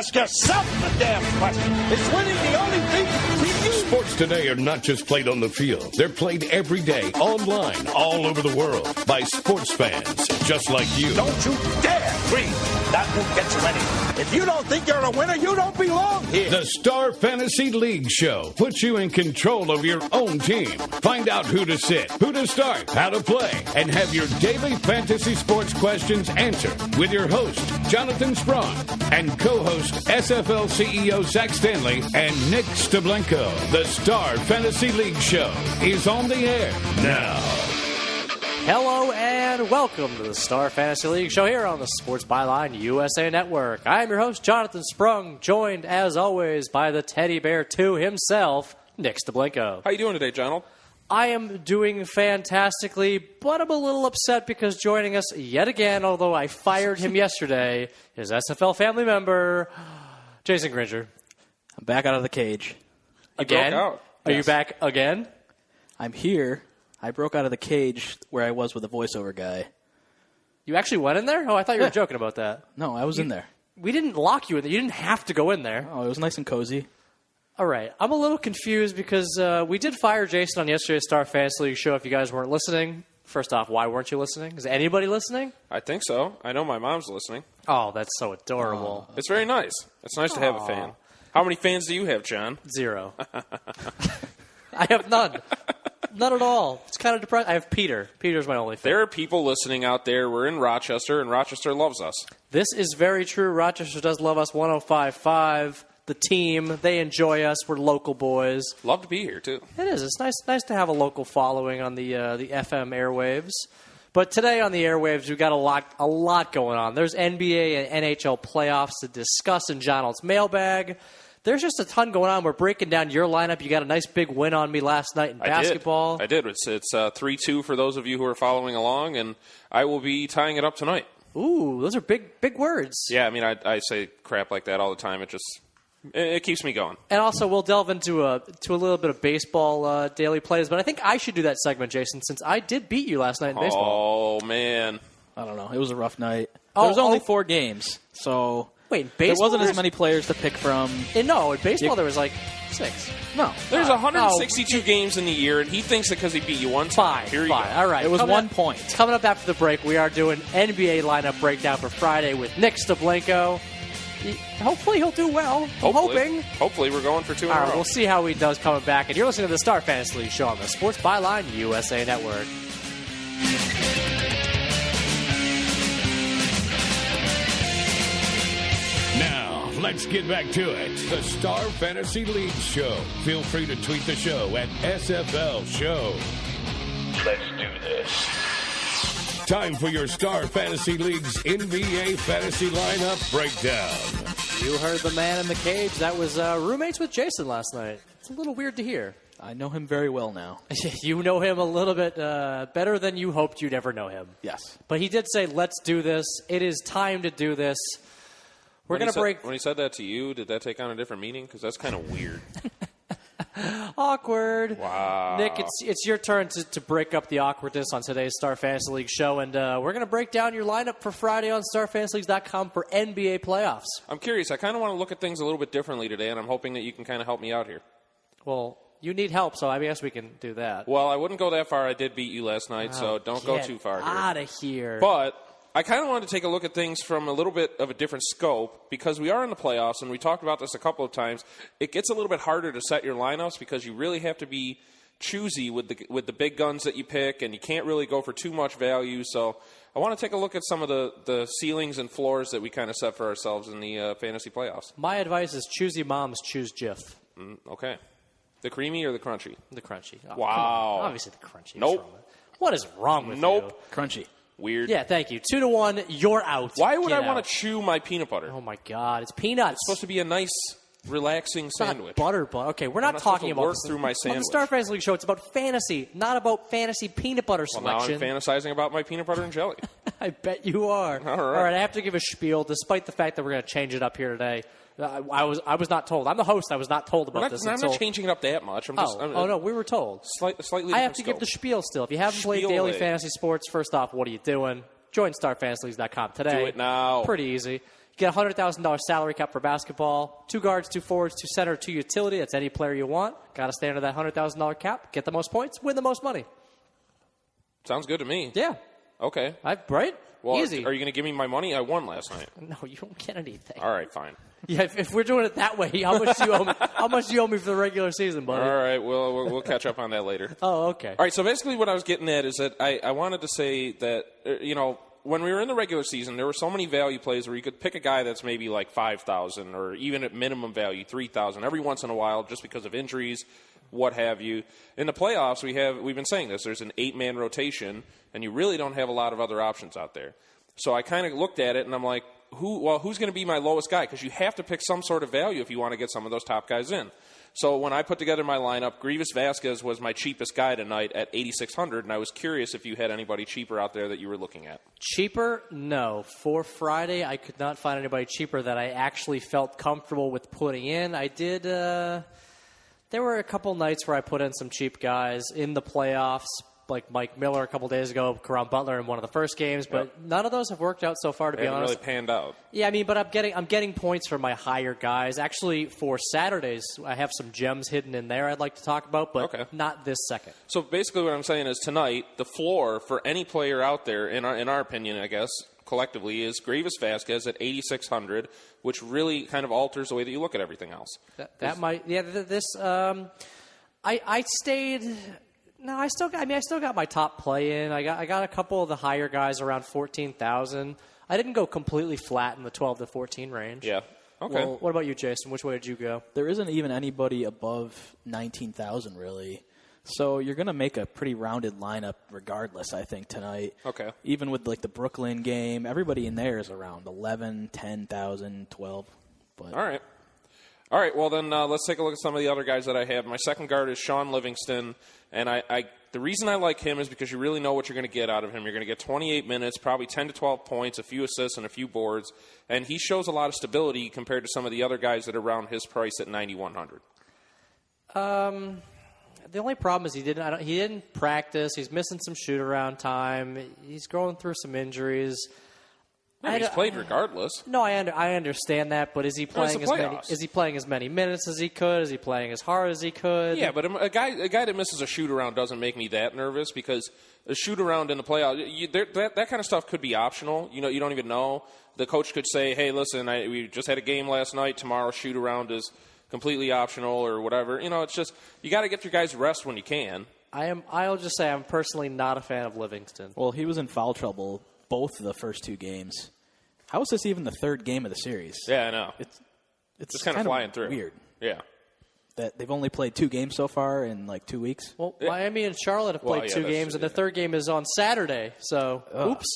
ask yourself the damn question. Is winning the only thing we do? Sports today are not just played on the field. They're played every day, online, all over the world, by sports fans just like you. Don't you dare breathe. That won't get you anywhere. If you don't think you're a winner, you don't belong here. The Star Fantasy League Show puts you in control of your own team. Find out who to sit, who to start, how to play, and have your daily fantasy sports questions answered with your host, Jonathan Sprung, and co-host SFL CEO Zach Stanley and Nick Steblenko. The Star Fantasy League Show is on the air now. Hello and welcome to the Star Fantasy League Show here on the Sports Byline USA Network. I am your host, Jonathan Sprung, joined as always by the teddy bear to himself, Nick Steblenko. How you doing today, Jonathan? I am doing fantastically, but I'm a little upset because joining us yet again, although I fired him yesterday, is SFL family member, Jason Gringer. I'm back out of the cage. Again? Broke out. Are you back again? I'm here. I broke out of the cage where I was with the voiceover guy. You actually went in there? Oh, I thought you were joking about that. No, I was in there. We didn't lock you in there. You didn't have to go in there. Oh, it was nice and cozy. All right. I'm a little confused because we did fire Jason on yesterday's Star Fantasy League show if you guys weren't listening. First off, why weren't you listening? Is anybody listening? I think so. I know my mom's listening. Oh, that's so adorable. It's very nice. It's nice to have a fan. How many fans do you have, John? 0. I have none. None at all. It's kind of depressing. I have Peter. Peter's my only fan. There are people listening out there. We're in Rochester, and Rochester loves us. This is very true. Rochester does love us. 105.5. The team, they enjoy us. We're local boys. Love to be here, too. It is. It's nice to have a local following on the FM airwaves. But today on the airwaves, we've got a lot going on. There's NBA and NHL playoffs to discuss in Jonathan's mailbag. There's just a ton going on. We're breaking down your lineup. You got a nice big win on me last night in basketball. I did. It's 3-2 for those of you who are following along, and I will be tying it up tonight. Ooh, those are big words. Yeah, I mean, I say crap like that all the time. It keeps me going. And also, we'll delve into a little bit of baseball daily plays, but I think I should do that segment, Jason, since I did beat you last night in baseball. Oh, man. I don't know. It was a rough night. There was only 4 games, so wait, in baseball, there wasn't as many players to pick from. No, in baseball there was like 6. No. There's 162 games in the year, and he thinks that because he beat you one time. Here you go. All right. It was 1 point. Coming up after the break, we are doing NBA lineup breakdown for Friday with Nick Steblenko. Hopefully he'll do well. I'm hoping. Hopefully we're going for 2 in a row. All right, we'll see how he does coming back. And you're listening to the Star Fantasy League Show on the Sports Byline USA Network. Now, let's get back to it. The Star Fantasy League Show. Feel free to tweet the show at SFL Show. Let's do this. Time for your Star Fantasy League's NBA Fantasy Lineup Breakdown. You heard the man in the cage. That was roommates with Jason last night. It's a little weird to hear. I know him very well now. You know him a little bit better than you hoped you'd ever know him. Yes. But he did say, let's do this. It is time to do this. We're going to break. When he said that to you, did that take on a different meaning? Because that's kind of weird. Awkward. Wow. Nick, it's your turn to break up the awkwardness on today's Star Fantasy League show, and we're going to break down your lineup for Friday on StarFantasyLeagues.com for NBA playoffs. I'm curious. I kind of want to look at things a little bit differently today, and I'm hoping that you can kind of help me out here. Well, you need help, so I guess we can do that. Well, I wouldn't go that far. I did beat you last night, so don't go too far here. Out of here. But I kind of wanted to take a look at things from a little bit of a different scope because we are in the playoffs, and we talked about this a couple of times. It gets a little bit harder to set your lineups because you really have to be choosy with the big guns that you pick, and you can't really go for too much value. So I want to take a look at some of the ceilings and floors that we kind of set for ourselves in the fantasy playoffs. My advice is choosy moms, choose Jif. Okay. The creamy or the crunchy? The crunchy. Oh, wow. Obviously the crunchy. Nope. What is wrong with you? Nope. Crunchy. Weird. Yeah, thank you. 2-1, you're out. Why would Get I want out. to chew my peanut butter? Oh, my God. It's peanuts. It's supposed to be a nice, relaxing It's sandwich. not butter. Okay, we're not not talking supposed to about work through my On sandwich. the Star Fantasy League show, it's about fantasy, not about fantasy peanut butter Well, now I'm selection. fantasizing about my peanut butter and jelly. I bet you are. All right. I have to give a spiel, despite the fact that we're going to change it up here today. I was not told. I'm the host. I was not told about this. I'm not changing it up that much. No, we were told. Slightly. I have to give the spiel still. If you haven't played daily fantasy sports, first off, what are you doing? Join StarFantasyLeagues.com today. Do it now. Pretty easy. Get a $100,000 salary cap for basketball. 2 guards, 2 forwards, 2 center, 2 utility. That's any player you want. Got to stay under that $100,000 cap. Get the most points. Win the most money. Sounds good to me. Yeah. Okay. Right? Well, Easy. Are you going to give me my money? I won last night. No, you don't get anything. All right, fine. Yeah, if we're doing it that way, how much do you owe me? How much do you owe me for the regular season, buddy? All right, we'll catch up on that later. Oh, okay. All right, so basically what I was getting at is that I wanted to say that, when we were in the regular season, there were so many value plays where you could pick a guy that's maybe like 5,000 or even at minimum value 3,000 every once in a while just because of injuries, what have you. In the playoffs, we've been saying this. There's an 8-man rotation, and you really don't have a lot of other options out there. So I kind of looked at it, and I'm like, who's going to be my lowest guy? Because you have to pick some sort of value if you want to get some of those top guys in. So when I put together my lineup, Grievous Vasquez was my cheapest guy tonight at $8,600, and I was curious if you had anybody cheaper out there that you were looking at. Cheaper? No. For Friday, I could not find anybody cheaper that I actually felt comfortable with putting in. I did. There were a couple nights where I put in some cheap guys in the playoffs, like Mike Miller a couple days ago, Caron Butler in one of the first games, but none of those have worked out so far, to be honest. Really panned out. Yeah, I mean, but I'm getting points for my higher guys. Actually, for Saturdays, I have some gems hidden in there I'd like to talk about, but not this second. So basically what I'm saying is tonight, the floor for any player out there, in our opinion, I guess, collectively, is Grievous Vasquez at $8,600, which really kind of alters the way that you look at everything else. I stayed... No, I still got my top play in. I got a couple of the higher guys around 14,000. I didn't go completely flat in the 12 to 14 range. Yeah. Okay. Well, what about you, Jason? Which way did you go? There isn't even anybody above 19,000 really. So you're going to make a pretty rounded lineup regardless, I think, tonight. Okay. Even with like the Brooklyn game, everybody in there is around 11, 10,000, 12. But All right, well then let's take a look at some of the other guys that I have. My second guard is Sean Livingston, and the reason I like him is because you really know what you're going to get out of him. You're going to get 28 minutes, probably 10 to 12 points, a few assists, and a few boards, and he shows a lot of stability compared to some of the other guys that are around his price at 9,100. The only problem is he didn't practice. He's missing some shoot-around time. He's going through some injuries. Yeah, he's played regardless. No, I understand that, but is he playing as many minutes as he could? Is he playing as hard as he could? Yeah, but a guy that misses a shoot-around doesn't make me that nervous because a shoot-around in the playoffs, that kind of stuff could be optional. You don't even know. The coach could say, hey, listen, we just had a game last night. Tomorrow's shoot-around is completely optional or whatever. It's just you got to get your guys rest when you can. I'll just say I'm personally not a fan of Livingston. Well, he was in foul trouble both of the first 2 games. How is this even the 3rd game of the series? Yeah, I know. It's just kind of flying through. Weird. Yeah. That they've only played 2 games so far in like 2 weeks. Well, Miami and Charlotte have played 2 games, and the 3rd game is on Saturday. So, oops.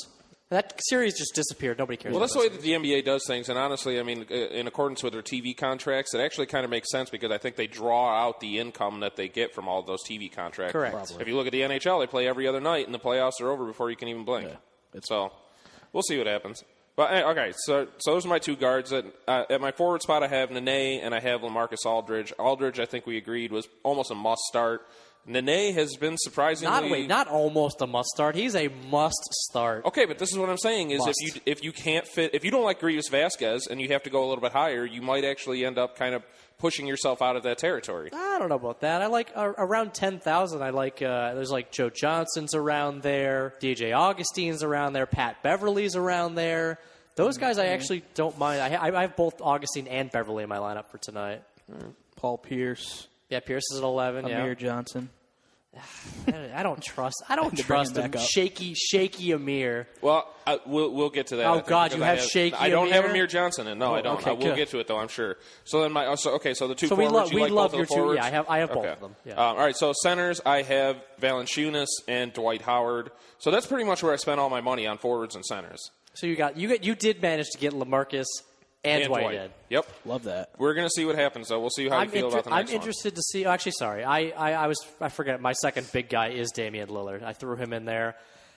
That series just disappeared. Nobody cares. Well, that's the way that the NBA does things. And honestly, I mean, in accordance with their TV contracts, it actually kind of makes sense because I think they draw out the income that they get from all of those TV contracts. Correct. Probably. If you look at the NHL, they play every other night, and the playoffs are over before you can even blink. Yeah, so we'll see what happens. But okay, so those are my 2 guards. At my forward spot, I have Nene and I have LaMarcus Aldridge. Aldridge, I think we agreed, was almost a must start. Nene has been surprisingly not almost a must start. He's a must start. Okay, but this is what I'm saying is if you can't fit, if you don't like Grievous Vasquez and you have to go a little bit higher, you might actually end up kind of pushing yourself out of that territory. I don't know about that. I like around 10,000. I like there's like Joe Johnson's around there, DJ Augustine's around there, Pat Beverly's around there. Those guys I actually don't mind. I have both Augustine and Beverly in my lineup for tonight. Paul Pierce. Yeah, Pierce is at 11. Amir Johnson. I don't trust him. Shaky Amir. Well, we'll get to that. Oh God, you have shaky. I don't Amir? have Amir Johnson, and no, I don't. Okay, we'll get to it though, I'm sure. So then so the 2 so forwards. we love your 2. Forwards? Yeah, I have both of them. Yeah. All right, so centers, I have Valanciunas and Dwight Howard. So that's pretty much where I spent all my money on forwards and centers. So you did manage to get LaMarcus and Dwight in. Yep. Love that. We're going to see what happens, though. We'll see how you feel about the next one. I'm interested to see. Actually, sorry. I forget. My second big guy is Damian Lillard. I threw him in there.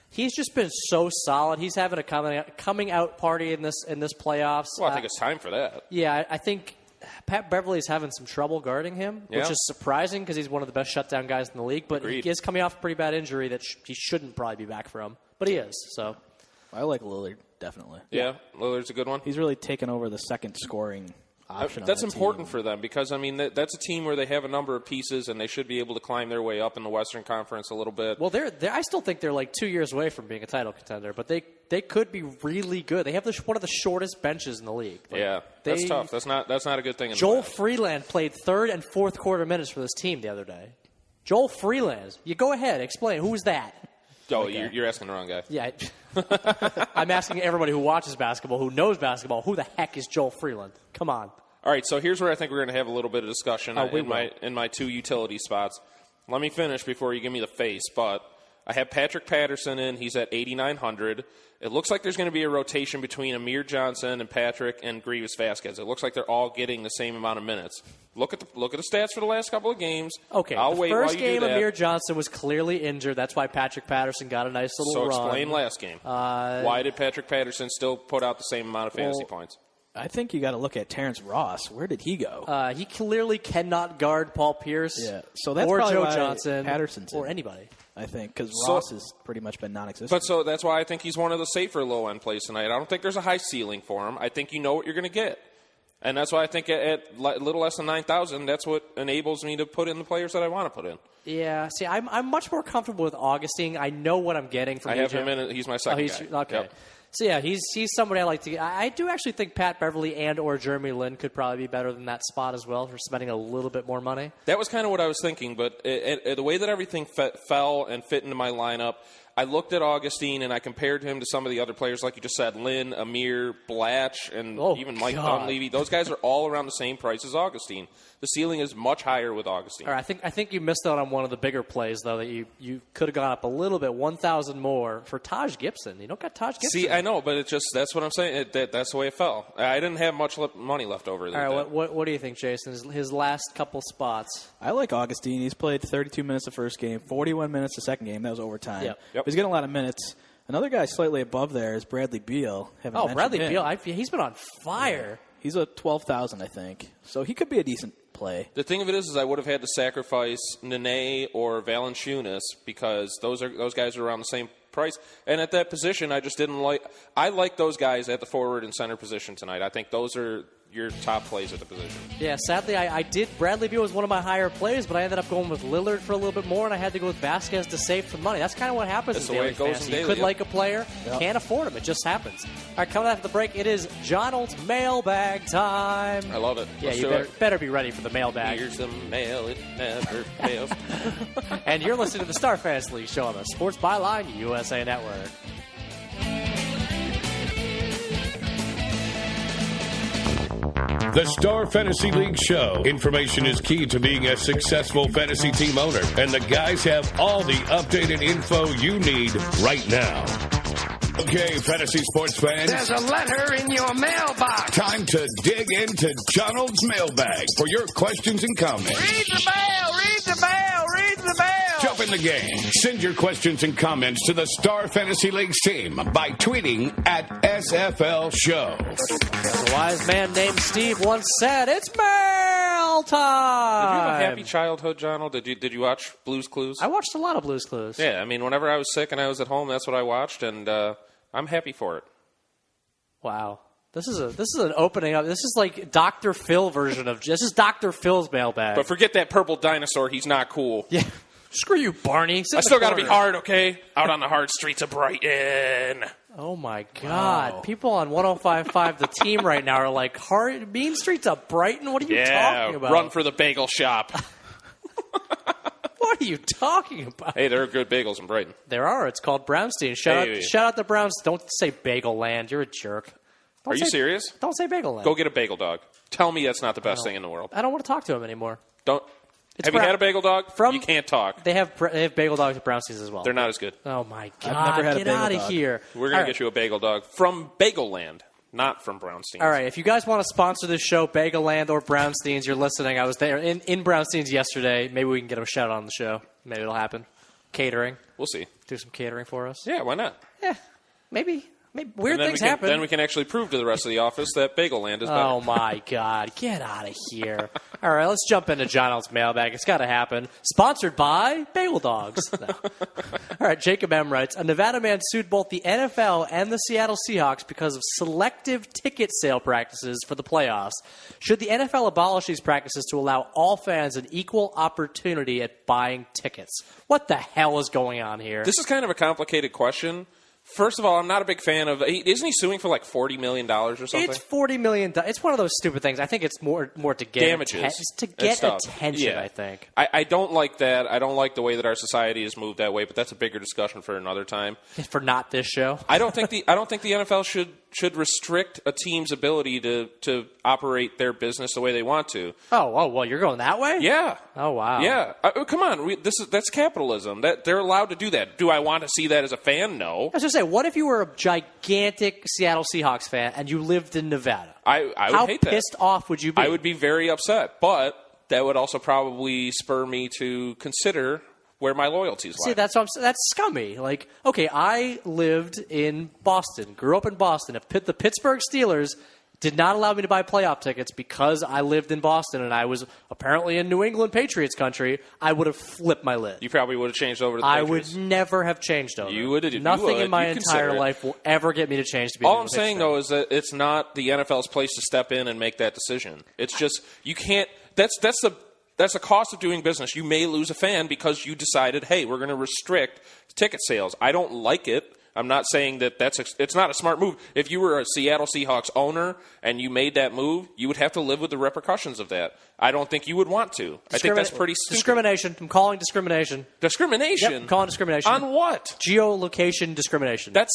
He's just been so solid. He's having a coming out party in this playoffs. Well, I think it's time for that. Yeah, I think Pat Beverly's having some trouble guarding him, which is surprising because he's one of the best shutdown guys in the league. But Agreed. he is coming off a pretty bad injury that he shouldn't probably be back from. But he is. So I like Lillard. definitely. Yeah, Lillard's a good one. He's really taken over the second scoring option. That's on that important team. for them because, I mean, that's a team where they have a number of pieces and they should be able to climb their way up in the Western Conference a little bit. Well, I still think they're like 2 years away from being a title contender, but they could be really good. They have one of the shortest benches in the league. That's tough. That's not a good thing. Joel Freeland played third and fourth quarter minutes for this team the other day. Joel Freeland. You go ahead. Explain. Who's that? Oh, you're asking the wrong guy. Yeah. I'm asking everybody who watches basketball, who knows basketball, who the heck is Joel Freeland? Come on. All right, so here's where I think we're going to have a little bit of discussion in my two utility spots. Let me finish before you give me the face, but I have Patrick Patterson in. He's at 8,900. It looks like there's going to be a rotation between Amir Johnson and Patrick and Grievous Vasquez. It looks like they're all getting the same amount of minutes. Look at the stats for the last couple of games. Okay, I'll wait while you do that. First game, Amir Johnson was clearly injured. That's why Patrick Patterson got a nice little run. So explain last game. Why did Patrick Patterson still put out the same amount of fantasy points? I think you got to look at Terrence Ross. Where did he go? He clearly cannot guard Paul Pierce. Yeah, so that's or probably Joe why Johnson Patterson's or in, anybody. I think, because Ross has pretty much been non-existent. But so that's why I think he's one of the safer low-end plays tonight. I don't think there's a high ceiling for him. I think you know what you're going to get. And that's why I think at a little less than 9,000, that's what enables me to put in the players that I want to put in. Yeah, see, I'm much more comfortable with Augustine. I know what I'm getting from I have him in. He's my second guy. Okay. Yep. So, yeah, he's somebody I like to get. I do actually think Pat Beverly and or Jeremy Lin could probably be better than that spot as well for spending a little bit more money. That was kind of what I was thinking, but the way that everything fell and fit into my lineup, I looked at Augustine and I compared him to some of the other players, like you just said, Lin, Amir, Blatch, and even Mike Dunleavy. Those guys are all around the same price as Augustine. The ceiling is much higher with Augustine. All right, I think you missed out on one of the bigger plays, though, that you could have gone up a little bit, 1,000 more for Taj Gibson. You don't got Taj Gibson. See, I know, but that's what I'm saying. That's the way it fell. I didn't have much money left over. All right, what do you think, Jason? His last couple spots. I like Augustine. He's played 32 minutes the first game, 41 minutes the second game. That was overtime. Yep. He's getting a lot of minutes. Another guy slightly above there is Bradley Beal. Bradley Beal. He's been on fire. Yeah. He's a 12,000, I think. So he could be a decent play. The thing of it is I would have had to sacrifice Nene or Valanciunas because those guys are around the same price. And at that position, I just didn't like. I like those guys at the forward and center position tonight. I think those are your top plays at the position. Yeah, sadly, I did. Bradley Beal was one of my higher plays, but I ended up going with Lillard for a little bit more, and I had to go with Vasquez to save some money. That's kind of what happens in daily fantasy. You could like a player, can't afford him. It just happens. All right, coming after the break, it is John Holt's mailbag time. I love it. Yeah, you better be ready for the mailbag. Here's the mail. It never fails. And you're listening to the Star Fantasy League show on the Sports Byline USA Network. The Star Fantasy League show. Information is key to being a successful fantasy team owner, and the guys have all the updated info you need right now. Okay, fantasy sports fans. There's a letter in your mailbox. Time to dig into Donald's mailbag for your questions and comments. Read the mail, read the mail, read the mail. Jump in the game. Send your questions and comments to the Star Fantasy League's team by tweeting at SFL Show. A wise man named Steve once said, "It's mail time." Did you have a happy childhood, John? Did you watch Blue's Clues? I watched a lot of Blue's Clues. Yeah, I mean, whenever I was sick and I was at home, that's what I watched, and I'm happy for it. Wow. This is an opening up. This is like Dr. Phil version of this is Dr. Phil's mailbag. But forget that purple dinosaur. He's not cool. Yeah. Screw you, Barney. I still got to be hard, okay? Out on the hard streets of Brighton. Oh, my God. Wow. People on 105.5, the team right now, are like, mean streets of Brighton? What are you talking about? Run for the bagel shop. What are you talking about? Hey, there are good bagels in Brighton. There are. It's called Brownstein. Shout out to Brownstein. Don't say Bagel Land. You're a jerk. Are you serious? Don't say Bagel Land. Go get a bagel dog. Tell me that's not the best thing in the world. I don't want to talk to him anymore. Have you had a bagel dog? You can't talk. They have bagel dogs at Brownstein's as well. They're not as good. Oh, my God. I've never had Get a bagel out of dog. here. We're going to get you a bagel dog from Bagel Land, not from Brownstein's. All right. If you guys want to sponsor this show, Bagel Land or Brownstein's, you're listening. I was there in Brownstein's yesterday. Maybe we can get them a shout out on the show. Maybe it'll happen. Catering. We'll see. Do some catering for us. Yeah, why not? Yeah, maybe. Weird things happen. Then we can actually prove to the rest of the office that Bagel Land is better. Oh, my God. Get out of here. All right, let's jump into John L's mailbag. It's got to happen. Sponsored by Bagel Dogs. No. All right, Jacob M. writes, a Nevada man sued both the NFL and the Seattle Seahawks because of selective ticket sale practices for the playoffs. Should the NFL abolish these practices to allow all fans an equal opportunity at buying tickets? What the hell is going on here? This is kind of a complicated question. First of all, I'm not a big fan of. Isn't he suing for like $40 million or something? It's $40 million. It's one of those stupid things. I think it's more to get damages to get attention. Yeah. I think. I don't like that. I don't like the way that our society has moved that way. But that's a bigger discussion for another time. For not this show. I don't think the NFL should restrict a team's ability to operate their business the way they want to. Oh, well, you're going that way? Yeah. Oh, wow. Yeah. Come on. That's capitalism. That they're allowed to do that. Do I want to see that as a fan? No. I was going to say, what if you were a gigantic Seattle Seahawks fan and you lived in Nevada? I would hate that. How pissed off would you be? I would be very upset. But that would also probably spur me to consider where my loyalties lie. See, that's scummy. Like, okay, I lived in Boston, grew up in Boston. If the Pittsburgh Steelers did not allow me to buy playoff tickets because I lived in Boston and I was apparently in New England Patriots country, I would have flipped my lid. You probably would have changed over to the I Patriots. would never have changed over. You would. Nothing in my entire life will ever get me to change to be. All I'm saying, though, is that it's not the NFL's place to step in and make that decision. It's just you can't. That's the cost of doing business. You may lose a fan because you decided, hey, we're going to restrict ticket sales. I don't like it. I'm not saying that it's not a smart move. If you were a Seattle Seahawks owner and you made that move, you would have to live with the repercussions of that. I don't think you would want to. I think that's pretty stupid. Discrimination. I'm calling discrimination. Discrimination? Yep, I'm calling discrimination. On what? Geolocation discrimination. That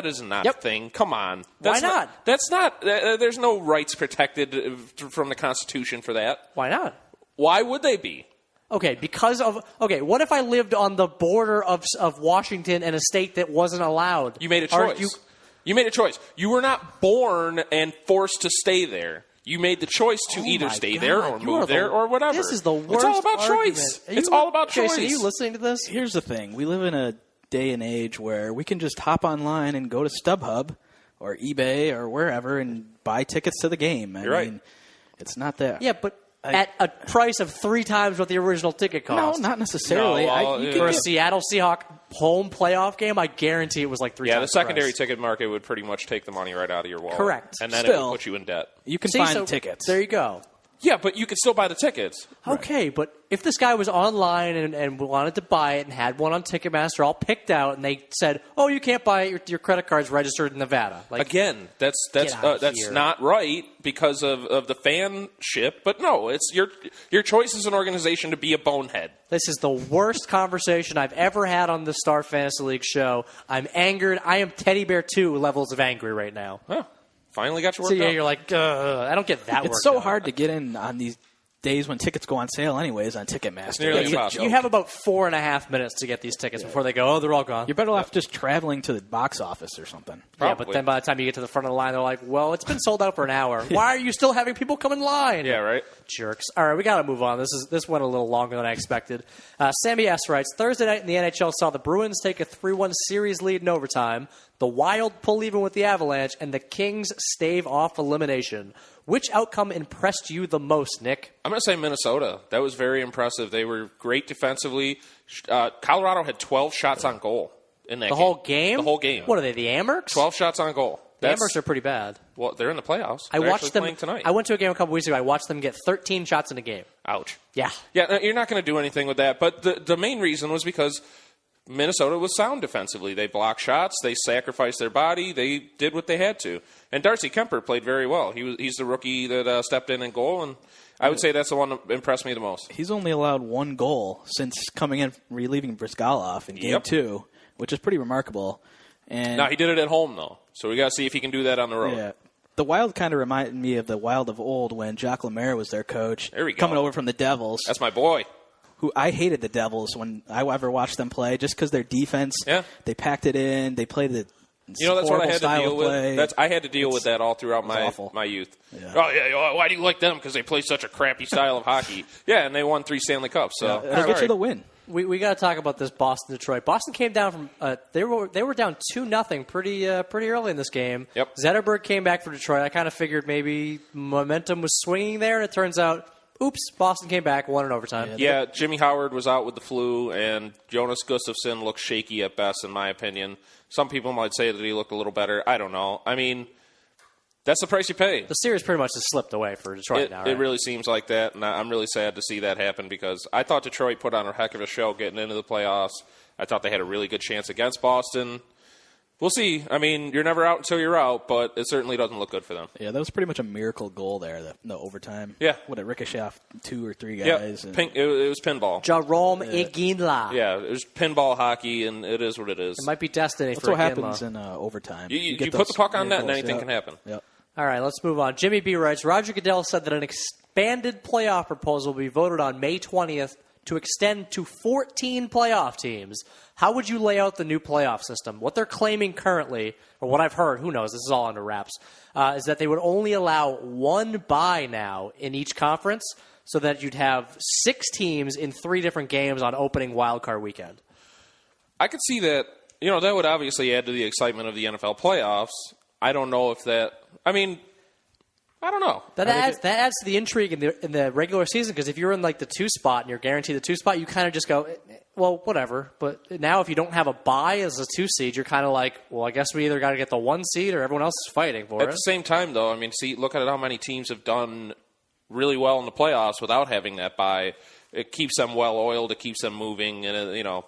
is not a thing. Come on. Why not? That's not. There's no rights protected from the Constitution for that. Why not? Why would they be? Okay, what if I lived on the border of Washington and a state that wasn't allowed? You made a choice. You made a choice. You were not born and forced to stay there. You made the choice to either stay there or move there or whatever. This is the worst. It's all about argument. choice. It's all about choice. Jason, are you listening to this? Here's the thing. We live in a day and age where we can just hop online and go to StubHub or eBay or wherever and buy tickets to the game. You're right. It's not that. Yeah, but at a price of 3 times what the original ticket cost. No, not necessarily. For a Seattle Seahawks home playoff game, I guarantee it was like 3 times. Yeah, the secondary price. ticket market would pretty much take the money right out of your wallet. Correct. And then it would put you in debt. You can find tickets. There you go. Yeah, but you can still buy the tickets. Okay, but if this guy was online and wanted to buy it and had one on Ticketmaster all picked out, and they said, "Oh, you can't buy it. Your credit card's registered in Nevada." Like, again, that's not right because of the fanship. But no, it's your choice as an organization to be a bonehead. This is the worst conversation I've ever had on the Star Fantasy League show. I'm angered. I am Teddy Bear 2 levels of angry right now. Huh. Finally got your work So, yeah, out. you're like, I don't get that work. It's so hard to get in on these days when tickets go on sale anyways on Ticketmaster. Nearly impossible. You have about 4.5 minutes to get these tickets before they go, oh, they're all gone. You're better off just traveling to the box office or something. Probably. Yeah, but then by the time you get to the front of the line, they're like, well, it's been sold out for an hour. Why are you still having people come in line? Yeah, right. Jerks. All right, we got to move on. This went a little longer than I expected. Sammy S. writes, Thursday night in the NHL saw the Bruins take a 3-1 series lead in overtime, the Wild pull even with the Avalanche, and the Kings stave off elimination. Which outcome impressed you the most, Nick? I'm going to say Minnesota. That was very impressive. They were great defensively. Colorado had 12 shots on goal in that game. Whole game? The whole game. What are they, the Amherst? 12 shots on goal. The Amherst are pretty bad. Well, they're in the playoffs. I watched them playing tonight. I went to a game a couple weeks ago. I watched them get 13 shots in a game. Ouch. Yeah. Yeah, you're not going to do anything with that. But the main reason was because Minnesota was sound defensively. They blocked shots. They sacrificed their body. They did what they had to. And Darcy Kemper played very well. He's the rookie that stepped in goal, and I would say that's the one that impressed me the most. He's only allowed 1 goal since coming in, relieving Brizgalov in Game 2, which is pretty remarkable. And now, he did it at home, though, so we got to see if he can do that on the road. Yeah. The Wild kind of reminded me of the Wild of old when Jacques Lemaire was their coach. There we go. Coming over from the Devils. That's my boy. Who I hated the Devils when I ever watched them play, just because their defense, they packed it in, they played the that's what I had to deal with. I had to deal with that all throughout my youth. Yeah. Oh, yeah, why do you like them? Because they play such a crappy style of hockey. Yeah, and they won 3 Stanley Cups. So they'll get you the win. We got to talk about this Boston-Detroit. Boston came down from they were down 2-0 pretty early in this game. Yep. Zetterberg came back for Detroit. I kind of figured maybe momentum was swinging there, and it turns out, oops, Boston came back, won in overtime. Yeah, Jimmy Howard was out with the flu, and Jonas Gustafsson looked shaky at best, in my opinion. Some people might say that he looked a little better. I don't know. I mean, that's the price you pay. The series pretty much has slipped away for Detroit now, right? It really seems like that, and I'm really sad to see that happen because I thought Detroit put on a heck of a show getting into the playoffs. I thought they had a really good chance against Boston. We'll see. I mean, you're never out until you're out, but it certainly doesn't look good for them. Yeah, that was pretty much a miracle goal there, the overtime. Yeah. What, it ricochet off 2 or 3 guys? Yeah, it was pinball. Jerome Iginla. Yeah, it was pinball hockey, and it is what it is. It might be destiny That's for what Iginla. happens in overtime. You put the puck on net, and anything can happen. Yep. All right, let's move on. Jimmy B writes, Roger Goodell said that an expanded playoff proposal will be voted on May 20th to extend to 14 playoff teams. How would you lay out the new playoff system? What they're claiming currently, or what I've heard, who knows, this is all under wraps, is that they would only allow 1 bye now in each conference so that you'd have 6 teams in 3 different games on opening wildcard weekend. I could see that. That would obviously add to the excitement of the NFL playoffs. I don't know if that... I mean, I don't know. That adds to the intrigue in the regular season because if you're in like the 2 spot and you're guaranteed the 2 spot, you kind of just go, well, whatever. But now if you don't have a bye as a 2 seed, you're kind of like, well, I guess we either got to get the 1 seed or everyone else is fighting for it. At the same time, though, I mean, look at how many teams have done really well in the playoffs without having that bye. It keeps them well-oiled. It keeps them moving. And,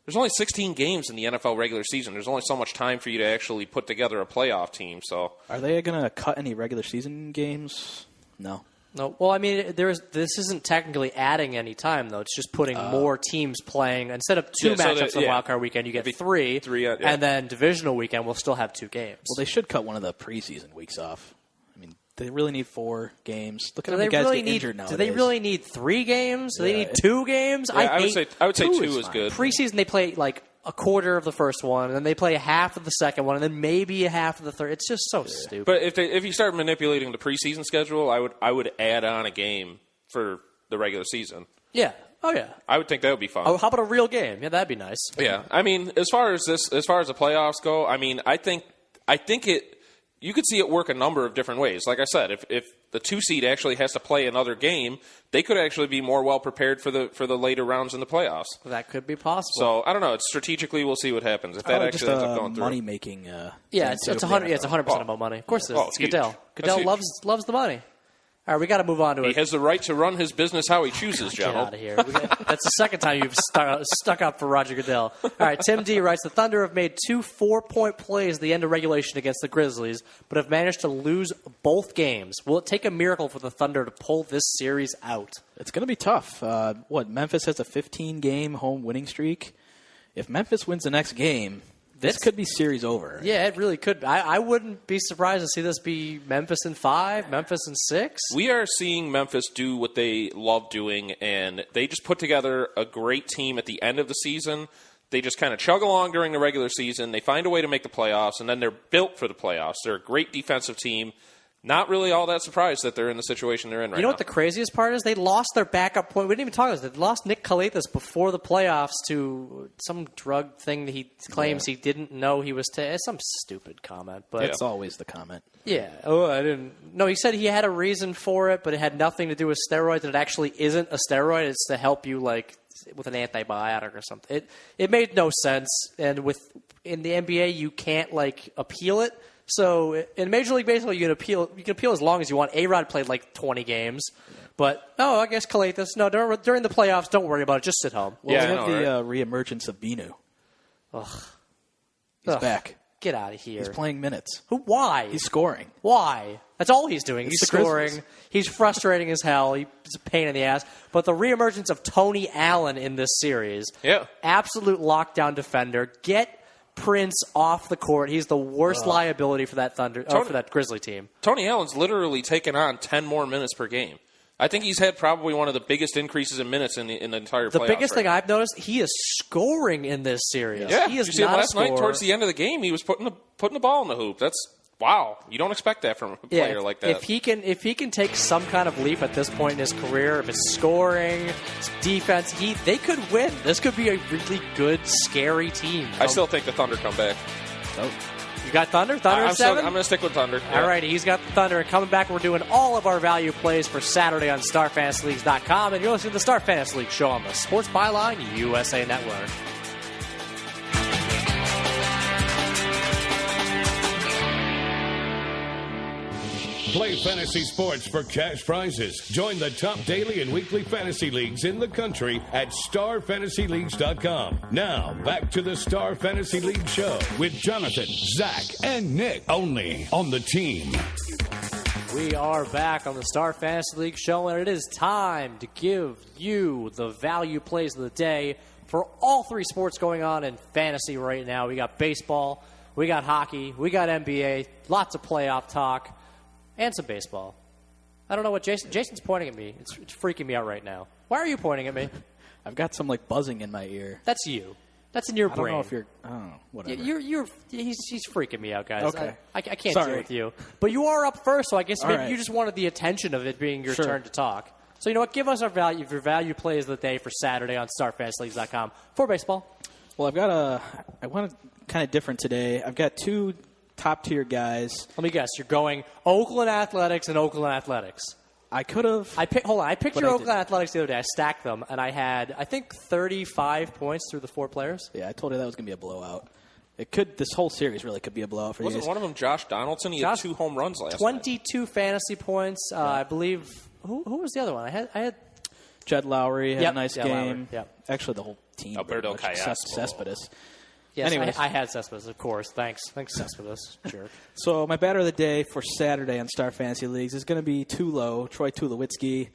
there's only 16 games in the NFL regular season. There's only so much time for you to actually put together a playoff team. So, are they going to cut any regular season games? No. No. Well, I mean, this isn't technically adding any time, though. It's just putting more teams playing. Instead of 2 matchups on wildcard weekend, you get 3. And then divisional weekend, we'll still have 2 games. Well, they should cut one of the preseason weeks off. I mean, they really need 4 games. Look at how many guys get injured nowadays. Do they really need 3 games? Do they need 2 games? Yeah, I would say 2 is good. Preseason, they play like a quarter of the first one, and then they play half of the second one, and then maybe a half of the third. It's just so stupid. But if you start manipulating the preseason schedule, I would add on a game for the regular season. Yeah. Oh yeah. I would think that would be fun. Oh, how about a real game? Yeah, that'd be nice. Yeah. I mean, as far as the playoffs go, I mean, I think it. You could see it work a number of different ways. Like I said, if the 2 seed actually has to play another game, they could actually be more well prepared for the later rounds in the playoffs. That could be possible. So I don't know. Strategically, we'll see what happens if that actually ends up going through. Money making. It's 100. Yeah, it's 100% about money. Of course, it's Goodell. Goodell loves the money. All right, we got to move on to it. He has the right to run his business how he chooses, John. Get out of here. That's the second time you've stuck up for Roger Goodell. All right, Tim D writes, the Thunder have made 2 4-point plays at the end of regulation against the Grizzlies, but have managed to lose both games. Will it take a miracle for the Thunder to pull this series out? It's going to be tough. Memphis has a 15-game home winning streak. If Memphis wins the next game... This could be series over. Yeah, it really could. I wouldn't be surprised to see this be Memphis in 5, Memphis in 6. We are seeing Memphis do what they love doing, and they just put together a great team at the end of the season. They just kind of chug along during the regular season. They find a way to make the playoffs, and then they're built for the playoffs. They're a great defensive team. Not really all that surprised that they're in the situation they're in right now. You know what the craziest part is? They lost their backup point. We didn't even talk about this. They lost Nick Kalathis before the playoffs to some drug thing that he claims he didn't know he was taking. Some stupid comment. But it's always the comment. Yeah. Oh, I didn't. No, he said he had a reason for it, but it had nothing to do with steroids. And it actually isn't a steroid. It's to help you with an antibiotic or something. It made no sense. And in the NBA, you can't appeal it. So in Major League Baseball, you can appeal as long as you want. A-Rod played 20 games. But, I guess Kalathis. No, during the playoffs, don't worry about it. Just sit home. Well, the reemergence of Binu. Ugh. He's back. Get out of here. He's playing minutes. Why? He's scoring. Why? That's all he's doing. He's scoring. He's frustrating as hell. He's a pain in the ass. But the reemergence of Tony Allen in this series. Yeah. Absolute lockdown defender. Get Prince off the court. He's the worst liability for that for that Grizzly team. Tony Allen's literally taken on 10 more minutes per game. I think he's had probably one of the biggest increases in minutes in the entire playoffs. The biggest thing I've noticed, he is scoring in this series. Yeah, he is you see not last night towards the end of the game, he was putting the ball in the hoop. That's wow. You don't expect that from a player like that. If he can take some kind of leap at this point in his career, if it's scoring, it's defense, they could win. This could be a really good, scary team. I still think the Thunder come back. Oh. You got Thunder? Thunder at 7? I'm going to stick with Thunder. All right, he's got the Thunder. And coming back, we're doing all of our value plays for Saturday on StarFantasyLeagues.com. And you're listening to the Star Fantasy League show on the Sports Byline USA Network. Play fantasy sports for cash prizes. Join the top daily and weekly fantasy leagues in the country at StarFantasyLeagues.com. Now, back to the Star Fantasy League show with Jonathan, Zach, and Nick. Only on the team. We are back on the Star Fantasy League show, and it is time to give you the value plays of the day for all three sports going on in fantasy right now. We got baseball, we got hockey, we got NBA, lots of playoff talk. And some baseball. I don't know what Jason's pointing at me. It's freaking me out right now. Why are you pointing at me? I've got some buzzing in my ear. That's you. That's in your brain. I don't know if you're. Oh, whatever. He's freaking me out, guys. Okay. I can't deal with you. But you are up first, so I guess maybe you just wanted the attention of it being your turn to talk. So you know what? Give us your value plays of the day for Saturday on StarFantasyLeagues.com for baseball. Well, I want to kind of different today. I've got two top-tier guys. Let me guess. You're going Oakland Athletics and Oakland Athletics. I could have. I picked your Oakland Athletics the other day. I stacked them, and I had, I think, 35 points through the 4 players. Yeah, I told you that was going to be a blowout. It could. This whole series really could be a blowout for you guys. Wasn't one of them Josh Donaldson? He had 2 home runs last night. 22 fantasy points. I believe. Who was the other one? I had Jed Lowry had a nice game. Lowry, Actually, the whole team. Alberto except Cespedes. Yes, anyways. I had Cespedes, of course. Thanks, Cespedes. Jerk. So my batter of the day for Saturday on Star Fantasy Leagues is going to be Troy Tulowitzki,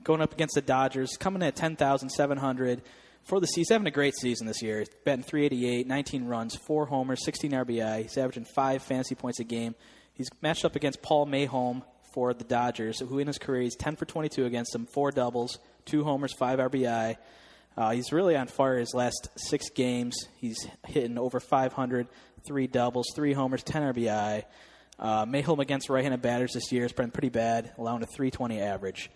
going up against the Dodgers, coming in at 10,700 for the season. He's having a great season this year. He's batting .388, 19 runs, 4 homers, 16 RBI. He's averaging 5 fantasy points a game. He's matched up against Paul Mayholm for the Dodgers, who in his career he's 10 for 22 against him, 4 doubles, 2 homers, 5 RBI. He's really on fire his last 6 games. He's hitting over 500, 3 doubles, 3 homers, 10 RBI. Mayholm against right-handed batters this year has been pretty bad, allowing a .320 average.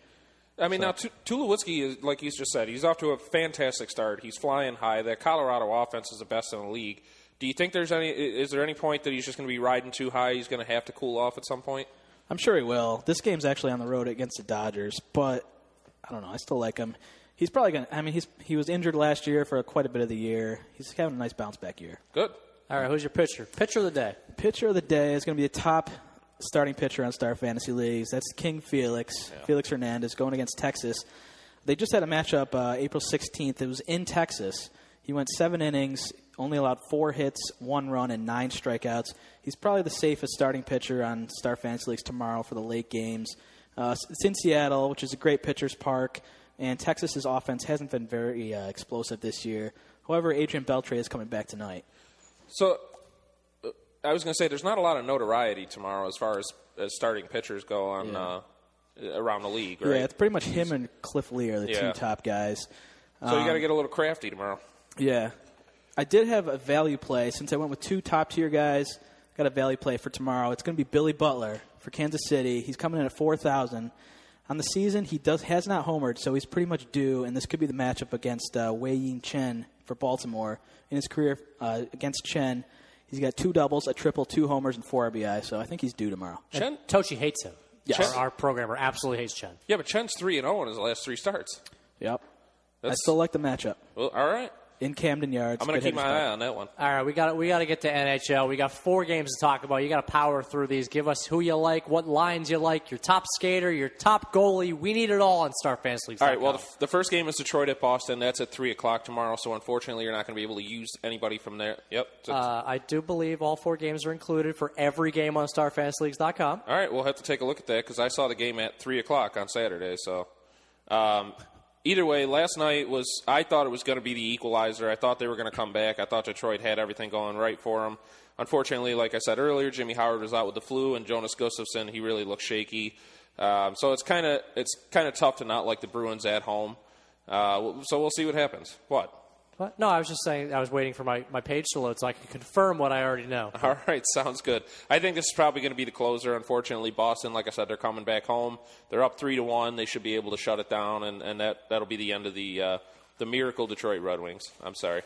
Now, Tulowitzki, is, like he's just said, he's off to a fantastic start. He's flying high. That Colorado offense is the best in the league. Do you think is there any point that he's just going to be riding too high? He's going to have to cool off at some point? I'm sure he will. This game's actually on the road against the Dodgers, but I don't know. I still like him. He's probably going to – he was injured last year for quite a bit of the year. He's having a nice bounce-back year. Good. All right, who's your pitcher? Pitcher of the day. Pitcher of the day is going to be the top starting pitcher on Star Fantasy Leagues. That's King Felix, Felix Hernandez, going against Texas. They just had a matchup April 16th. It was in Texas. He went 7 innings, only allowed 4 hits, 1 run, and 9 strikeouts. He's probably the safest starting pitcher on Star Fantasy Leagues tomorrow for the late games. It's in Seattle, which is a great pitcher's park. And Texas's offense hasn't been very explosive this year. However, Adrian Beltre is coming back tonight. So, I was going to say, there's not a lot of notoriety tomorrow as far as starting pitchers go on around the league, right? Yeah, it's pretty much him and Cliff Lee are the 2 top guys. So you got to get a little crafty tomorrow. Yeah. I did have a value play. Since I went with 2 top-tier guys, got a value play for tomorrow. It's going to be Billy Butler for Kansas City. He's coming in at 4,000. On the season, he has not homered, so he's pretty much due, and this could be the matchup against Wei-Yin Chen for Baltimore. In his career against Chen, he's got 2 doubles, a triple, 2 homers, and 4 RBI, so I think he's due tomorrow. Chen? Tochi hates him. Yes. Our programmer absolutely hates Chen. Yeah, but Chen's 3-0 in his last 3 starts. Yep. I still like the matchup. Well, all right. In Camden Yards. I'm going to keep my eye on that one. All right, we got to get to NHL. We got 4 games to talk about. You got to power through these. Give us who you like, what lines you like, your top skater, your top goalie. We need it all on Star Fantasy League. All right, well, the first game is Detroit at Boston. That's at 3 o'clock tomorrow, so unfortunately you're not going to be able to use anybody from there. Yep. I do believe all 4 games are included for every game on StarFantasyLeagues.com. All right, we'll have to take a look at that because I saw the game at 3 o'clock on Saturday, so... Either way, last night I thought it was going to be the equalizer. I thought they were going to come back. I thought Detroit had everything going right for them. Unfortunately, like I said earlier, Jimmy Howard was out with the flu, and Jonas Gustafsson, he really looked shaky. So it's kind of tough to not like the Bruins at home. So we'll see what happens. What? No, I was just saying I was waiting for my page to load so I could confirm what I already know. All right, sounds good. I think this is probably going to be the closer. Unfortunately, Boston, like I said, they're coming back home. They're up 3-1. They should be able to shut it down, and that'll be the end of the Miracle Detroit Red Wings. I'm sorry.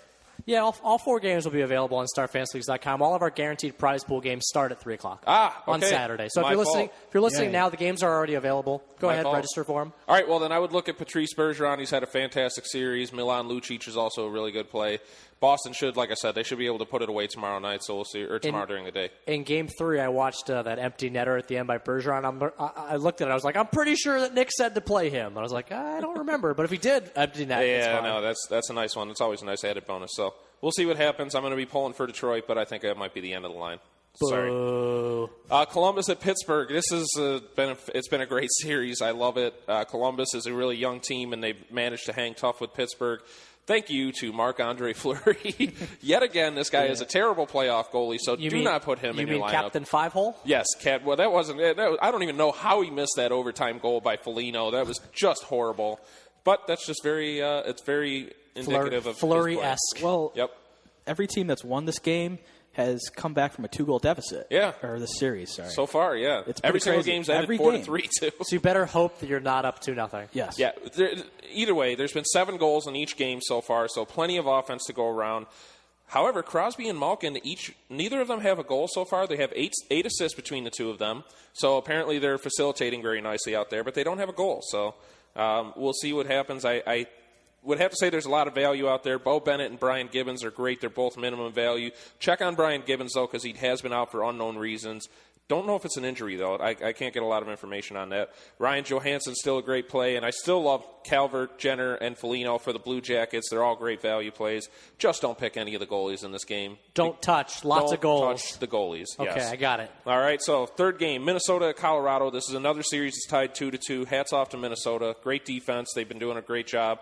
Yeah, all 4 games will be available on StarFantasyLeagues.com. All of our guaranteed prize pool games start at 3 o'clock on Saturday. So if you're listening now, the games are already available. Go ahead, register for them. All right, well, then I would look at Patrice Bergeron. He's had a fantastic series. Milan Lucic is also a really good play. Boston should, like I said, they should be able to put it away tomorrow night, so we'll see, or tomorrow during the day. In Game 3, I watched that empty netter at the end by Bergeron. I looked at it. I was like, I'm pretty sure that Nick said to play him. I was like, I don't remember. But if he did empty net, yeah, no, that's a nice one. It's always a nice added bonus. So we'll see what happens. I'm going to be pulling for Detroit, but I think that might be the end of the line. Sorry. Columbus at Pittsburgh. This has it's been a great series. I love it. Columbus is a really young team, and they've managed to hang tough with Pittsburgh. Thank you to Marc-Andre Fleury. Yet again, this guy is a terrible playoff goalie, so do not put him in your lineup. You mean Captain Five-Hole? Yes, well, that wasn't. I don't even know how he missed that overtime goal by Foligno. That was just horrible. But that's just it's very indicative of Fleury-esque. Well, yep. Every team that's won this game has come back from a 2-goal deficit. Yeah. Or the series, sorry. So far, yeah. It's every single crazy. game's ended 4-3, too. So you better hope that you're not up 2-0. Yes. Yeah. Either way, there's been 7 goals in each game so far, so plenty of offense to go around. However, Crosby and Malkin, neither of them have a goal so far. They have 8 assists between the two of them. So apparently they're facilitating very nicely out there, but they don't have a goal. So we'll see what happens. I would have to say there's a lot of value out there. Bo Bennett and Brian Gibbons are great. They're both minimum value. Check on Brian Gibbons, though, because he has been out for unknown reasons. Don't know if it's an injury, though. I can't get a lot of information on that. Ryan Johansson's still a great play, and I still love Calvert, Jenner, and Foligno for the Blue Jackets. They're all great value plays. Just don't pick any of the goalies in this game. Don't touch. Lots of goals. Don't touch the goalies. Okay, yes. I got it. All right, so third game, Minnesota at Colorado. This is another series that's tied 2-2. Hats off to Minnesota. Great defense. They've been doing a great job.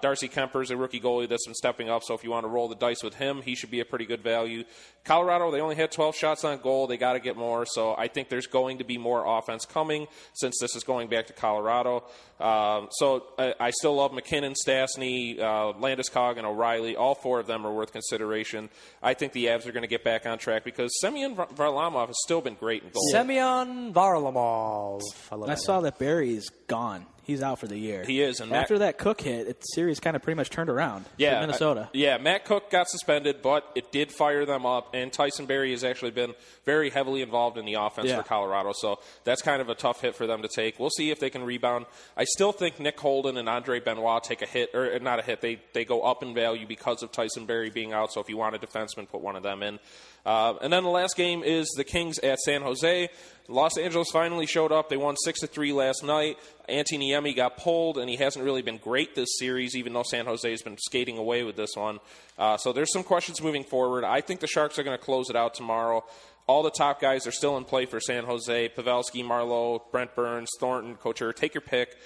Darcy Kemper's a rookie goalie that's been stepping up, so if you want to roll the dice with him, he should be a pretty good value. Colorado, they only had 12 shots on goal. They got to get more, so I think there's going to be more offense coming since this is going back to Colorado. So I still love McKinnon, Stastny, Landeskog, and O'Reilly. All 4 of them are worth consideration. I think the Avs are going to get back on track because Semyon Varlamov has still been great in goal. Semyon Varlamov. I saw that Barry's gone. He's out for the year. He is. And after that Cook hit, the series kind of pretty much turned around for Minnesota. Matt Cook got suspended, but it did fire them up, and Tyson Barrie has actually been very heavily involved in the offense for Colorado, so that's kind of a tough hit for them to take. We'll see if they can rebound. I still think Nick Holden and Andre Benoit take a hit, or not a hit, they go up in value because of Tyson Barrie being out, so if you want a defenseman, put one of them in. And then the last game is the Kings at San Jose. Los Angeles finally showed up. They won 6-3 last night. Antti Niemi got pulled, and he hasn't really been great this series, even though San Jose has been skating away with this one. So there's some questions moving forward. I think the Sharks are going to close it out tomorrow. All the top guys are still in play for San Jose. Pavelski, Marleau, Brent Burns, Thornton, Couture. Take your pick.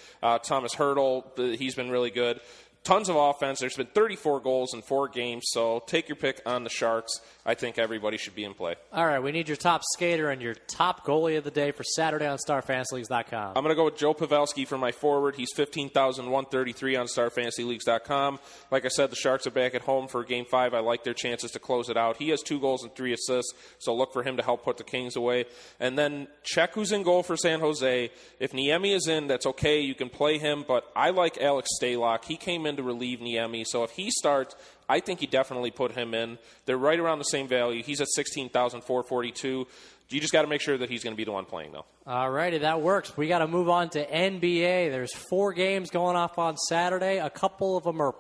Thomas Hertl, he's been really good. Tons of offense. There's been 34 goals in 4 games, so take your pick on the Sharks. I think everybody should be in play. All right, we need your top skater and your top goalie of the day for Saturday on StarFantasyLeagues.com. I'm going to go with Joe Pavelski for my forward. He's 15,133 on StarFantasyLeagues.com. Like I said, the Sharks are back at home for Game 5. I like their chances to close it out. He has 2 goals and 3 assists, so look for him to help put the Kings away. And then check who's in goal for San Jose. If Niemi is in, that's okay. You can play him, but I like Alex Stalock. He came in to relieve Niemi, so if he starts, I think you definitely put him in. They're right around the same value. He's at 16,442. You just got to make sure that he's going to be the one playing, though. All righty, that works. We got to move on to NBA. There's 4 games going off on Saturday. A couple of them are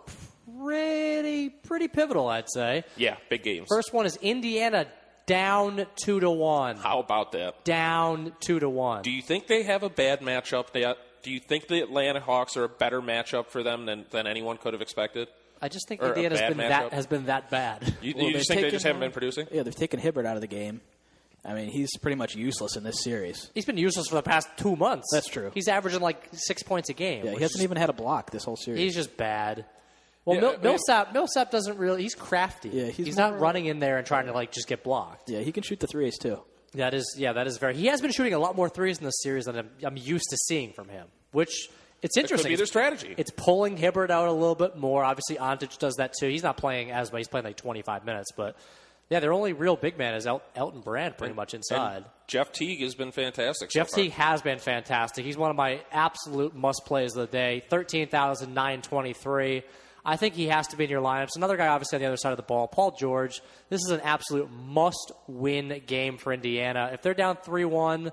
pretty pivotal, I'd say. Yeah, big games. First one is Indiana down 2-1. How about that? Down 2-1. Do you think they have a bad matchup? Do you think the Atlanta Hawks are a better matchup for them than anyone could have expected? I just think Indiana has been that bad. You just think they just haven't been producing? Yeah, they've taken Hibbert out of the game. I mean, he's pretty much useless in this series. He's been useless for the past 2 months. That's true. He's averaging like 6 points a game. Yeah, he hasn't even had a block this whole series. He's just bad. Well, Millsap doesn't really. He's crafty. Yeah, he's not running in there and trying to just get blocked. Yeah, he can shoot the threes too. That is very. He has been shooting a lot more threes in this series than I'm used to seeing from him. Which it's interesting. It could be their strategy. It's pulling Hibbert out a little bit more. Obviously, Ontic does that too. He's not playing as much. He's playing like 25 minutes, but. Yeah, their only real big man is Elton Brand pretty much inside. And Jeff Teague has been fantastic Jeff Teague has been fantastic. He's one of my absolute must-plays of the day. 13,923. I think he has to be in your lineups. Another guy, obviously, on the other side of the ball, Paul George. This is an absolute must-win game for Indiana. If they're down 3-1,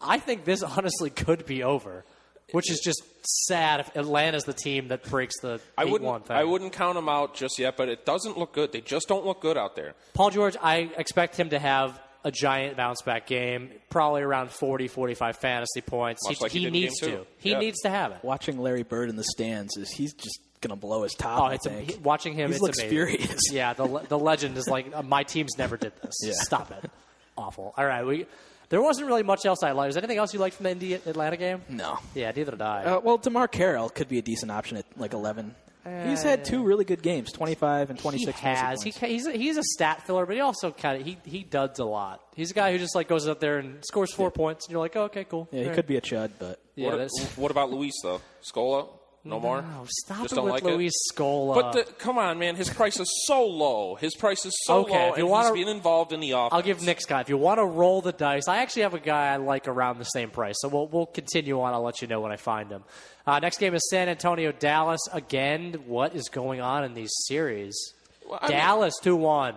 I think this honestly could be over, which is just sad if Atlanta's the team that breaks the 8-1 thing. I wouldn't count them out just yet, but it doesn't look good. They just don't look good out there. Paul George, I expect him to have a giant bounce-back game, probably around 40, 45 fantasy points. He needs to. He needs to have it. Watching Larry Bird in the stands, he's just going to blow his top, I think. Watching him, he looks amazing. furious. Yeah, the legend is like, my teams never did this. Yeah. Stop it. Awful. All right, there wasn't really much else I liked. Is there anything else you liked from the Atlanta game? No. Yeah, neither did I. Well, DeMar Carroll could be a decent option at like 11. He's had 2 really good games, 25 and 26. He has. He's a stat filler, but he also kind of he duds a lot. He's a guy who just like goes out there and scores 4 points, and you're like, oh, okay, cool. Yeah, he could be a chud, but What about Luis though? Scola? No more? No, stop Just it don't with like Luis Scola. But come on, man. His price is so low. His price is so Okay, low, if you and wanna- he's being involved in the offense. I'll give Nick's guy. If you want to roll the dice, I actually have a guy I like around the same price. So we'll continue on. I'll let you know when I find him. Next game is San Antonio Dallas. Again, what is going on in these series? Dallas 2-1.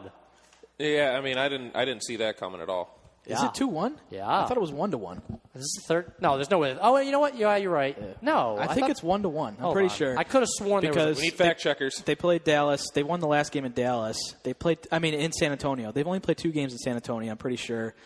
Yeah, I mean, I didn't see that coming at all. Is it 2-1? Yeah. I thought it was 1-1. Is this the third? No, there's no way. Oh, you know what? Yeah, you're right. Yeah. No, I think it's 1-1. I'm pretty sure. I could have sworn there was. We need fact checkers. They played Dallas. They won the last game in Dallas. They played. In San Antonio. They've only played 2 games in San Antonio. I'm pretty sure.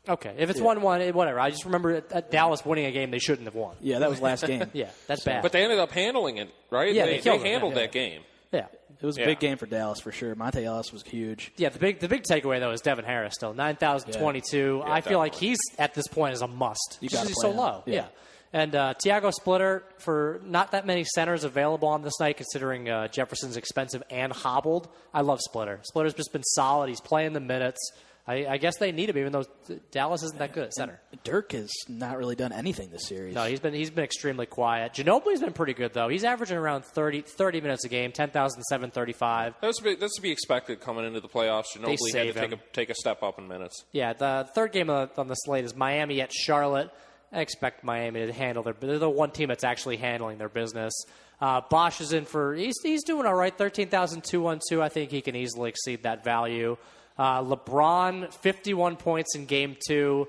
Okay, if it's 1-1, whatever. I just remember Dallas winning a game they shouldn't have won. Yeah, that was last game. Yeah, that's bad. But they ended up handling it, right? Yeah, they killed them, handled yeah. that game. Yeah. It was a big game for Dallas for sure. Monte Ellis was huge. Yeah, the big takeaway though is Devin Harris still 9,022. Yeah, I feel like he's at this point is a must. You Because gotta he's play so him. low. Yeah. And Tiago Splitter for not that many centers available on this night, considering Jefferson's expensive and hobbled. I love Splitter. Splitter's just been solid. He's playing the minutes. I guess they need him, even though Dallas isn't that good at center. Dirk has not really done anything this series. No, he's been extremely quiet. Ginobili's been pretty good though. He's averaging around 30 minutes a game, 10,735. That's to be expected coming into the playoffs. Ginobili save had to him. take a step up in minutes. Yeah, the third game on the slate is Miami at Charlotte. I expect Miami to handle they're the one team that's actually handling their business. Bosch is in for he's doing all right, 13,212. I think he can easily exceed that value. LeBron, 51 points in Game 2.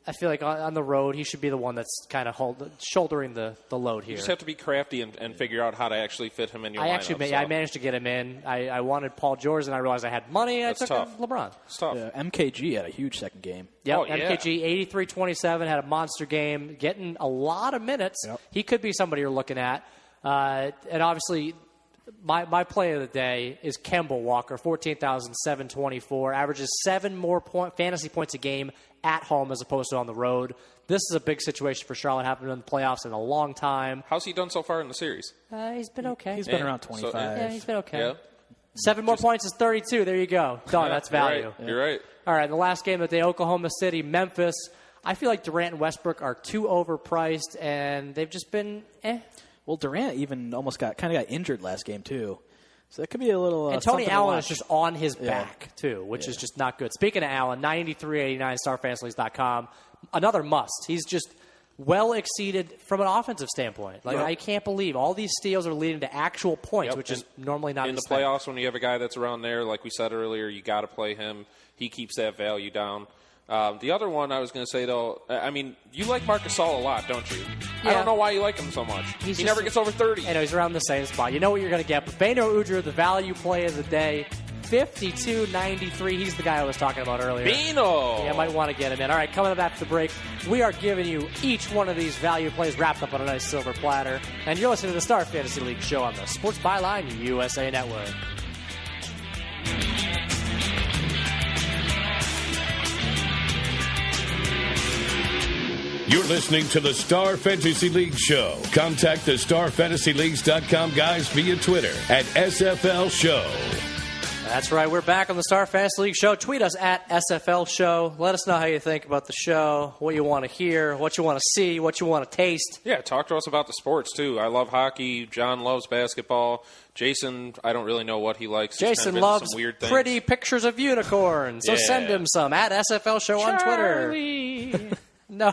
I feel like on the road, he should be the one that's kind of shouldering the load here. You just have to be crafty and figure out how to actually fit him in your lineup. I managed to get him in. I wanted Paul George, and I realized I had money. I took LeBron. It's tough. MKG had a huge second game. Yep, Oh, yeah. MKG, 83-27, had a monster game, getting a lot of minutes. Yep. He could be somebody you're looking at. And obviously, my play of the day is Kemba Walker, 14,724, averages 7 more fantasy points a game at home as opposed to on the road. This is a big situation for Charlotte, happened in the playoffs in a long time. How's he done so far in the series? He's been okay. He's been around 25. Yeah, he's been okay. Yeah. 7 more points is 32. There you go. Done. That's value. You're right. All right, the last game of the day, Oklahoma City, Memphis. I feel like Durant and Westbrook are too overpriced, and they've just been Well, Durant even almost got injured last game too, so that could be a little. And Tony something to Allen watch. is just on his back too, which is just not good. Speaking of Allen, 93.89 StarFantasyLeagues.com, another must. He's just well exceeded from an offensive standpoint. Like I can't believe all these steals are leading to actual points, which is normally not in the his thing. playoffs. When you have a guy that's around there, like we said earlier, you got to play him. He keeps that value down. The other one I was going to say, though, I mean, you like Marc Gasol a lot, don't you? Yeah. I don't know why you like him so much. He never gets over 30. I know, he's around the same spot. You know what you're going to get. But Beno Udrih, the value play of the day, 52.93. He's the guy I was talking about earlier. Beno! Yeah, I might want to get him in. All right, coming up after the break, we are giving you each one of these value plays wrapped up on a nice silver platter. And you're listening to the Star Fantasy League show on the Sports Byline USA Network. You're listening to the Star Fantasy League Show. Contact the StarFantasyLeagues.com guys via Twitter at SFL Show. That's right. We're back on the Star Fantasy League Show. Tweet us at SFL Show. Let us know how you think about the show, what you want to hear, what you want to see, what you want to taste. Yeah, talk to us about the sports, too. I love hockey. John loves basketball. Jason, I don't really know what he likes. He's Jason kind of into loves some weird things. pretty pictures of unicorns, so Yeah. send him some at SFL Show on Twitter. No,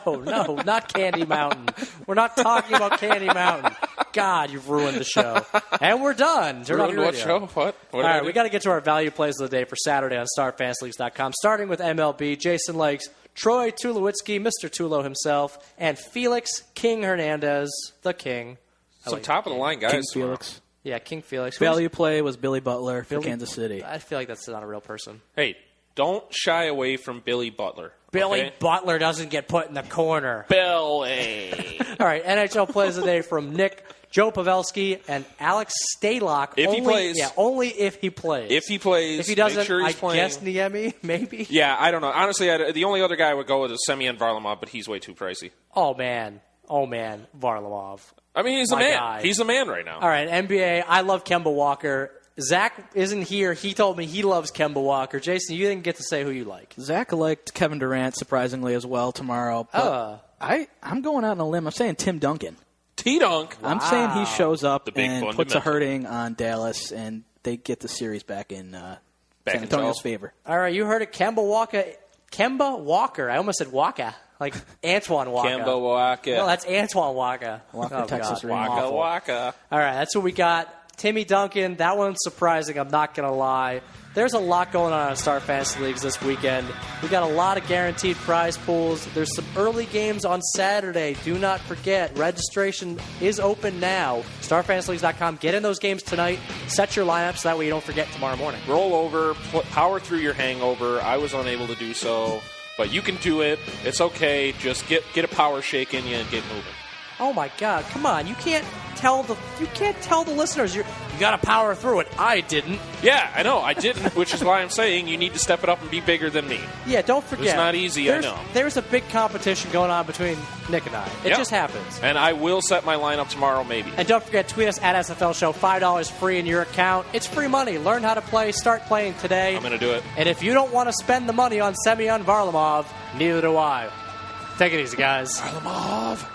not Candy Mountain. We're not talking about Candy Mountain. God, you've ruined the show. And we're done. Turn off Ruined your what radio. show? What? All right, we got to get to our value plays of the day for Saturday on StarFancyLeagues.com. Starting with MLB, Jason likes Troy Tulowitzki, Mr. Tulo himself, and Felix King Hernandez, the King. Some top-of-the-line guys. King tomorrow. Felix. Yeah, King Felix. Value play was Billy Butler for Billy- Kansas City. I feel like that's not a real person. Hey, don't shy away from Billy Butler. Billy okay? Butler doesn't get put in the corner. Billy. All right, NHL plays of the day from Nick, Joe Pavelski, and Alex Stalock. If he plays. Yeah, only if he plays. If he plays, If he doesn't, make sure he's I playing. guess Niemi, maybe. Yeah, I don't know. Honestly, the only other guy I would go with is Semyon Varlamov, but he's way too pricey. Oh, man, Varlamov. I mean, he's a My man. guy. He's a man right now. All right, NBA, I love Kemba Walker. Zach isn't here. He told me he loves Kemba Walker. Jason, you didn't get to say who you like. Zach liked Kevin Durant surprisingly as well tomorrow. But I'm going out on a limb. I'm saying Tim Duncan. T-Dunk. I'm saying he shows up The big and puts a fundamental. hurting on Dallas, and they get the series back in San in Antonio's twelve. favor. All right, you heard it. Kemba Walker. I almost said Waka, like Antoine Waka. Kemba Walker. No, that's Antoine Waka. Walker, Texas God. Rangers. Waka Awful. Waka. All right, that's what we got. Timmy Duncan, that one's surprising, I'm not going to lie. There's a lot going on in Star Fantasy Leagues this weekend. We got a lot of guaranteed prize pools. There's some early games on Saturday. Do not forget, registration is open now. StarFantasyLeagues.com. Get in those games tonight. Set your lineup so that way you don't forget tomorrow morning. Roll over, power through your hangover. I was unable to do so, but you can do it. It's okay. Just get a power shake in you and get moving. Oh my God! Come on, you can't tell the listeners you got to power through it. I didn't. Yeah, I know. I didn't, which is why I'm saying you need to step it up and be bigger than me. Yeah, don't forget. It's not easy, I know. There's a big competition going on between Nick and I. It Yep. just happens. And I will set my lineup tomorrow, maybe. And don't forget, tweet us at SFL Show. $5 free in your account. It's free money. Learn how to play. Start playing today. I'm going to do it. And if you don't want to spend the money on Semyon Varlamov, neither do I. Take it easy, guys. Varlamov.